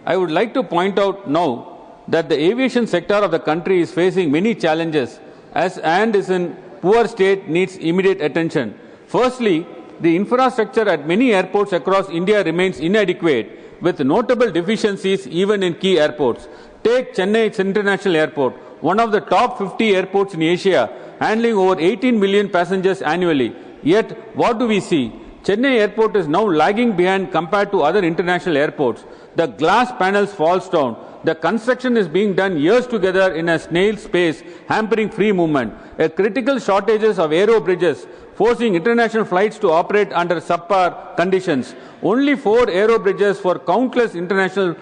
I would like to point out now that the aviation sector of the country is facing many challenges and is in poor state, needs immediate attention. Firstly, the infrastructure at many airports across India remains inadequate, with notable deficiencies even in key airports. Take Chennai International Airport, one of the top 50 airports in Asia, handling over 18 million passengers annually. Yet, what do we see? Chennai Airport is now lagging behind compared to other international airports. The glass panels falls down. The construction is being done years together in a snail's pace, hampering free movement. A critical shortages of aero bridges, forcing international flights to operate under subpar conditions. Only 4 aero bridges for countless international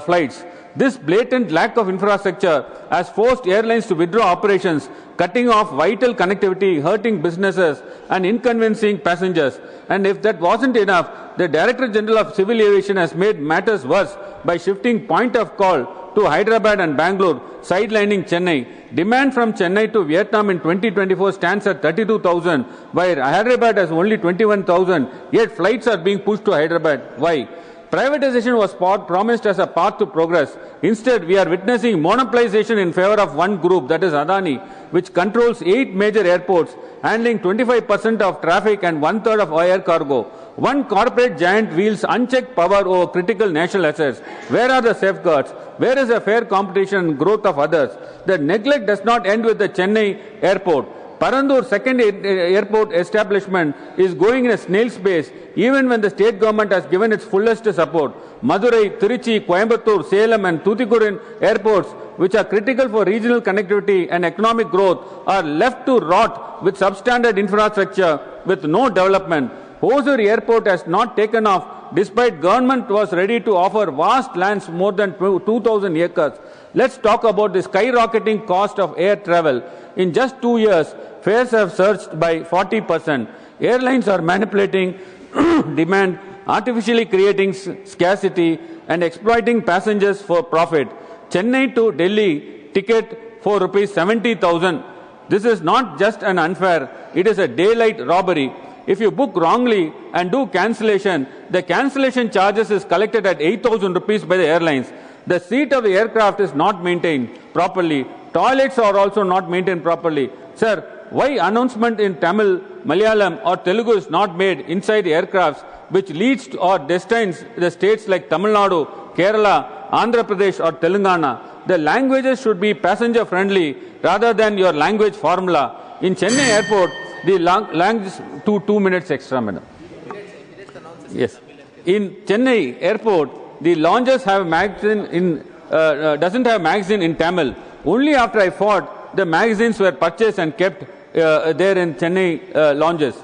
flights. This blatant lack of infrastructure has forced airlines to withdraw operations, cutting off vital connectivity, hurting businesses and inconveniencing passengers. And if that wasn't enough, the Director General of Civil Aviation has made matters worse by shifting point of call to Hyderabad and Bangalore, sidelining Chennai. Demand from Chennai to Vietnam in 2024 stands at 32,000, while Hyderabad has only 21,000, yet flights are being pushed to Hyderabad. Why? Privatization was promised as a path to progress. Instead, we are witnessing monopolization in favor of one group, that is Adani, which controls 8 major airports, handling 25% of traffic and one-third of air cargo. One corporate giant wields unchecked power over critical national assets. Where are the safeguards? Where is the fair competition and growth of others? The neglect does not end with the Chennai airport. Parandur second airport establishment is going in a snail's pace, even when the state government has given its fullest support. Madurai, Tiruchi, Coimbatore, Salem and Tuticorin airports, which are critical for regional connectivity and economic growth, are left to rot with substandard infrastructure with no development. Hosur Airport has not taken off, despite government was ready to offer vast lands more than 2,000 acres. Let's talk about the skyrocketing cost of air travel. In just 2 years, fares have surged by 40%. Airlines are manipulating demand, artificially creating scarcity and exploiting passengers for profit. Chennai to Delhi ticket for rupees 70,000. This is not just an unfair, it is a daylight robbery. If you book wrongly and do cancellation, the cancellation charges is collected at 8,000 rupees by the airlines. The seat of the aircraft is not maintained properly. Toilets are also not maintained properly. Sir, why announcement in Tamil, Malayalam or Telugu is not made inside the aircrafts, which leads to or destines the states like Tamil Nadu, Kerala, Andhra Pradesh or Telangana? The languages should be passenger friendly rather than your language formula. In Chennai airport, the language 2 minutes extra, madam. Yes. In Chennai airport, the lounges have magazine in doesn't have magazine in Tamil. Only after I fought, the magazines were purchased and kept there in Chennai lounges.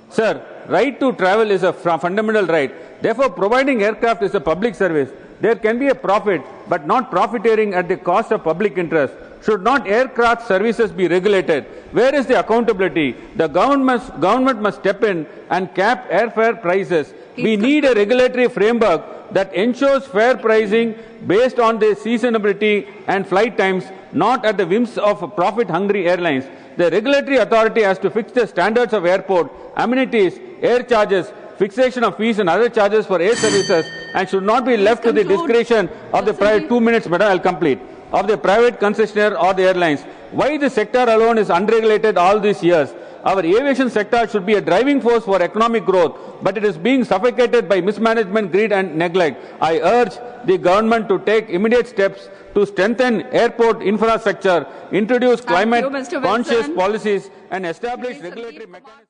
Sir, right to travel is a fundamental right. Therefore, providing aircraft is a public service. There can be a profit, but not profiteering at the cost of public interest. Should not aircraft services be regulated? Where is the accountability? The government must step in and cap airfare prices. We need a regulatory framework that ensures fair pricing based on the seasonality and flight times, not at the whims of profit-hungry airlines. The regulatory authority has to fix the standards of airport, amenities, air charges, fixation of fees and other charges for air services, and should not be left to the discretion of the private. 2 minutes, madam, I'll complete. Of the private concessionaire or the airlines. Why the sector alone is unregulated all these years? Our aviation sector should be a driving force for economic growth, but it is being suffocated by mismanagement, greed and neglect. I urge the government to take immediate steps to strengthen airport infrastructure, introduce climate-conscious policies and establish regulatory mechanisms.